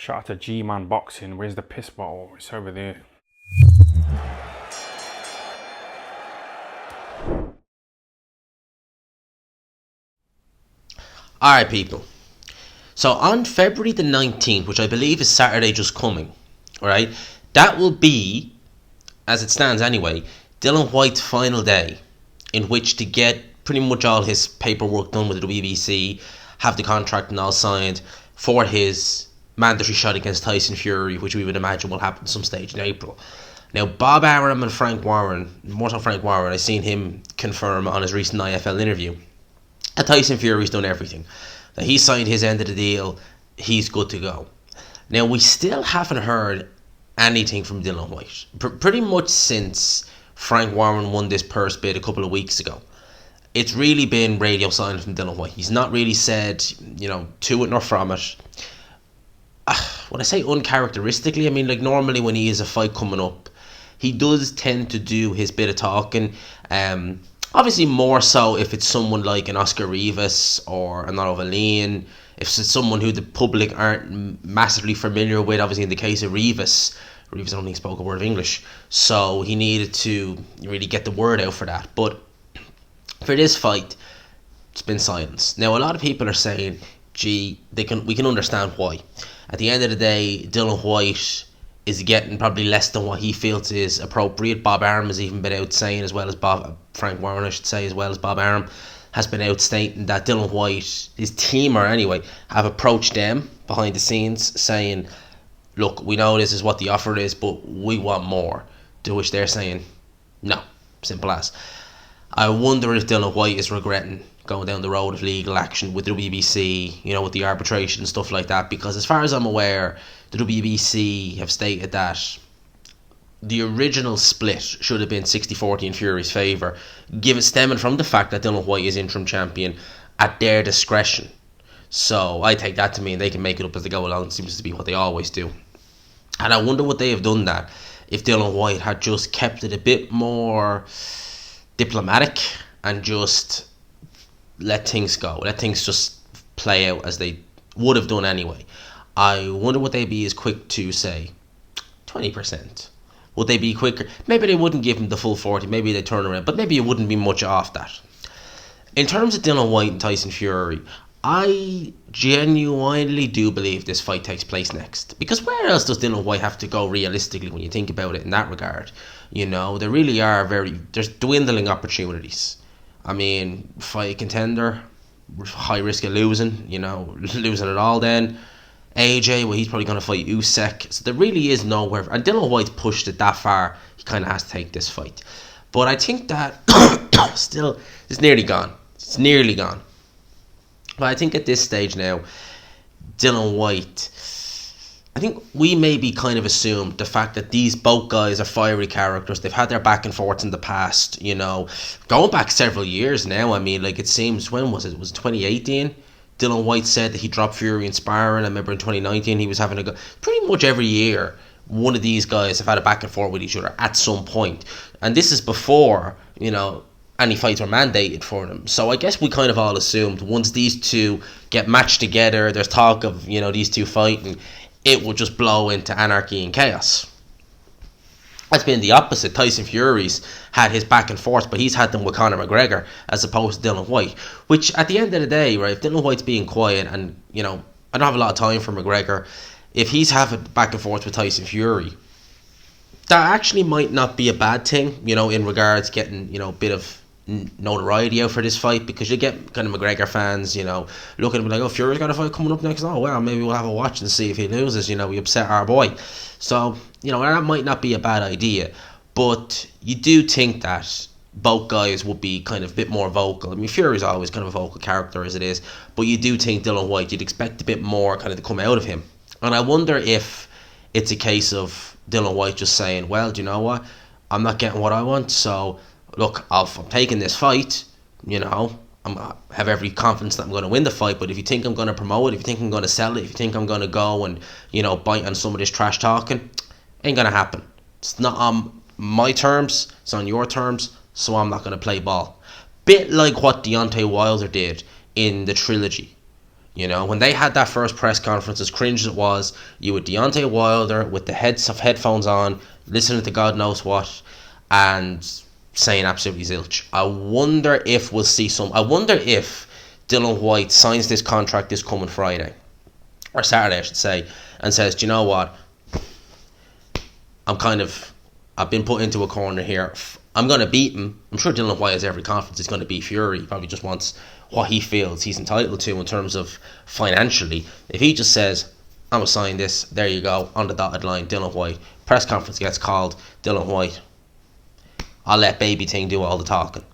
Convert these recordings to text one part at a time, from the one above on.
Shout out to G-Man Boxing. Where's the piss bottle? It's over there. Alright, people. So on February the 19th, which I believe is Saturday just coming, right? That will be, as it stands anyway, Dillian Whyte's final day in which to get pretty much all his paperwork done with the WBC, have the contract and all signed for his mandatory shot against Tyson Fury, which we would imagine will happen some stage in April. Now, Bob Arum and Frank Warren, more so Frank Warren, I seen him confirm on his recent IFL interview that Tyson Fury's done everything. That he signed his end of the deal, he's good to go. Now, we still haven't heard anything from Dillian Whyte. Pretty much since Frank Warren won this purse bid a couple of weeks ago. It's really been radio silent from Dillian Whyte. He's not really said, to it nor from it. When I say uncharacteristically, I mean, like, normally when he has a fight coming up, he does tend to do his bit of talking. Obviously, more so if it's someone like an Oscar Rivas or an Dillian. If it's someone who the public aren't massively familiar with, obviously in the case of Rivas only spoke a word of English, so he needed to really get the word out for that. But for this fight, it's been silence. Now, a lot of people are saying, gee, we can understand why. At the end of the day, Dillian Whyte is getting probably less than what he feels is appropriate. Bob Arum has even been out saying, as well as Frank Warren, I should say, as well as Bob Arum, has been out stating that Dillian Whyte, his team, or anyway, have approached them behind the scenes saying, look, we know this is what the offer is, but we want more. To which they're saying, no, simple as. I wonder if Dillian Whyte is regretting going down the road of legal action with the WBC, with the arbitration and stuff like that, because as far as I'm aware, the WBC have stated that the original split should have been 60-40 in Fury's favour, stemming from the fact that Dillian Whyte is interim champion at their discretion. So I take that to mean they can make it up as they go along. It seems to be what they always do. And I wonder would they have done that if Dillian Whyte had just kept it a bit more diplomatic and just let things go. Let things just play out as they would have done anyway. I wonder would they be as quick to say 20%. Would they be quicker? Maybe they wouldn't give him the full 40. Maybe they turn around. But maybe it wouldn't be much off that. In terms of Dillian Whyte and Tyson Fury, I genuinely do believe this fight takes place next. Because where else does Dillian Whyte have to go realistically when you think about it in that regard? There really are there's dwindling opportunities. I mean, fight a contender, high risk of losing, losing it all then. AJ, well, he's probably going to fight Usyk. So there really is nowhere. And Dillian Whyte pushed it that far, he kind of has to take this fight. But I think that still, it's nearly gone. It's nearly gone. But I think at this stage now, Dillian Whyte, I think we maybe kind of assumed the fact that these both guys are fiery characters. They've had their back and forth in the past, going back several years now. I mean, like, it seems, when was it? Was it 2018? Dillian Whyte said that he dropped Fury in sparring. I remember in 2019 he was having a go. Pretty much every year, one of these guys have had a back and forth with each other at some point. And this is before, any fights were mandated for them. So I guess we kind of all assumed once these two get matched together, there's talk of, these two fighting, it would just blow into anarchy and chaos. That's been the opposite. Tyson Fury's had his back and forth, but he's had them with Conor McGregor as opposed to Dillian Whyte. Which, at the end of the day, right, if Dillian Whyte's being quiet and, I don't have a lot of time for McGregor, if he's having back and forth with Tyson Fury, that actually might not be a bad thing, in regards to getting, a bit of notoriety out for this fight, because you get kind of McGregor fans, looking at him like, oh, Fury's got a fight coming up next. Oh, well, maybe we'll have a watch and see if he loses. We upset our boy. So, that might not be a bad idea. But you do think that both guys would be kind of a bit more vocal. I mean, Fury's always kind of a vocal character as it is. But you do think Dillian Whyte, you'd expect a bit more kind of to come out of him. And I wonder if it's a case of Dillian Whyte just saying, well, do you know what? I'm not getting what I want, so look, I'm taking this fight, I have every confidence that I'm going to win the fight, but if you think I'm going to promote it, if you think I'm going to sell it, if you think I'm going to go and, bite on some of this trash talking, ain't going to happen. It's not on my terms, it's on your terms, so I'm not going to play ball. Bit like what Deontay Wilder did in the trilogy. You know, when they had that first press conference, as cringe as it was, you with Deontay Wilder with the headphones on, listening to God knows what, and saying absolutely zilch. I wonder if we'll see some. I wonder if Dillian Whyte signs this contract this coming Friday, or Saturday, I should say, and says, "Do you know what? I've been put into a corner here. I'm going to beat him." I'm sure Dillian Whyte has every confidence he's going to beat Fury. He probably just wants what he feels he's entitled to in terms of financially. If he just says, "I'm going to sign this," there you go, on the dotted line, Dillian Whyte. Press conference gets called, Dillian Whyte, "I'll let Baby Ting do all the talking."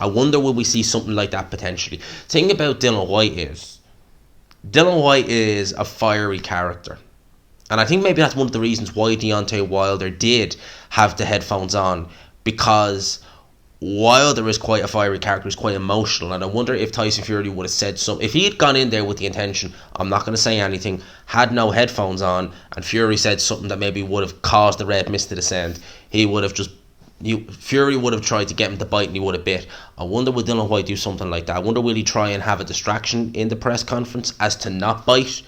I wonder will we see something like that potentially. Thing about Dillian Whyte is a fiery character. And I think maybe that's one of the reasons why Deontay Wilder did have the headphones on, because Wilder is quite a fiery character, he's quite emotional, and I wonder if Tyson Fury would have said something. If he had gone in there with the intention, "I'm not going to say anything," had no headphones on, and Fury said something that maybe would have caused the red mist to descend, Fury would have tried to get him to bite and he would have bit. I wonder will Dillian Whyte do something like that? I wonder will he try and have a distraction in the press conference as to not bite,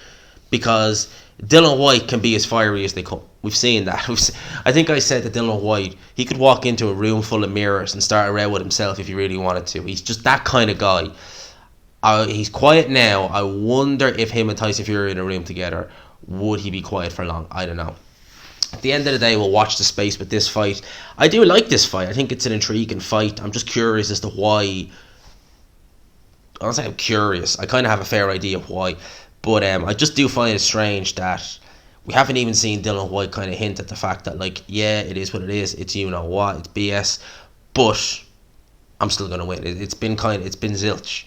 because Dillian Whyte can be as fiery as they come. We've seen that. I think I said that Dillian Whyte, he could walk into a room full of mirrors and start a row with himself if he really wanted to. He's just that kind of guy. He's quiet now. I wonder if him and Tyson Fury are in a room together, would he be quiet for long? I don't know. At the end of the day, we'll watch the space with this fight. I do like this fight. I think it's an intriguing fight. I'm just curious as to why. I don't say I'm curious. I kind of have a fair idea of why. But I just do find it strange that we haven't even seen Dillian Whyte kind of hint at the fact that, like, yeah, it is what it is. It's you know what, it's BS, but I'm still gonna win. It's been zilch.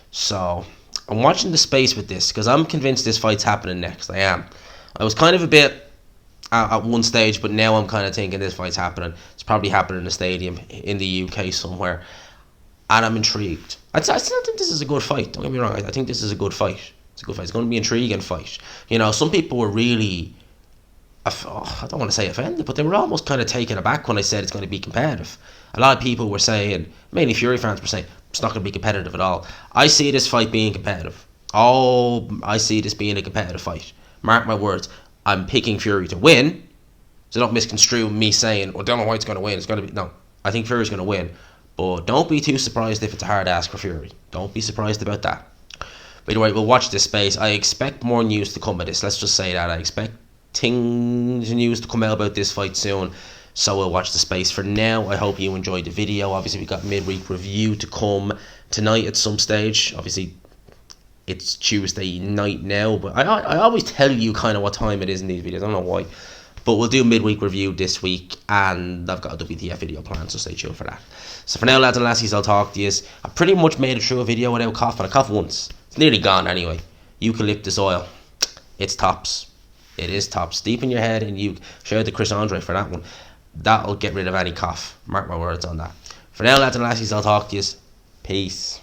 So I'm watching the space with this because I'm convinced this fight's happening next. I am. I was kind of a bit at one stage, but now I'm kind of thinking this fight's happening. It's probably happening in a stadium in the UK somewhere, and I'm intrigued. I still think this is a good fight. Don't get me wrong. I think this is a good fight. It's a good fight. It's going to be an intriguing fight. You know, some people were really, I don't want to say offended, but they were almost kind of taken aback when I said it's going to be competitive. A lot of people were saying, mainly Fury fans were saying, it's not going to be competitive at all. I see this fight being competitive. I see this being a competitive fight. Mark my words. I'm picking Fury to win, so don't misconstrue me saying, "Well, Dillian Whyte's going to win." It's going to be no. I think Fury's going to win, but don't be too surprised if it's a hard ask for Fury. Don't be surprised about that. But anyway, we'll watch this space. I expect more news to come of this. Let's just say that I expect news to come out about this fight soon. So we'll watch the space. For now, I hope you enjoyed the video. Obviously, we got midweek review to come tonight at some stage. Obviously, it's Tuesday night now, but I always tell you kind of what time it is in these videos. I don't know why. But we'll do midweek review this week, and I've got a WTF video planned, so stay tuned for that. So for now, lads and lassies, I'll talk to you. I pretty much made it through a video without coughing. I coughed once. It's nearly gone anyway. Eucalyptus oil. It's tops. It is tops. Deep in your head, and you shout out to Chris Andre for that one. That'll get rid of any cough. Mark my words on that. For now, lads and lassies, I'll talk to you. Peace.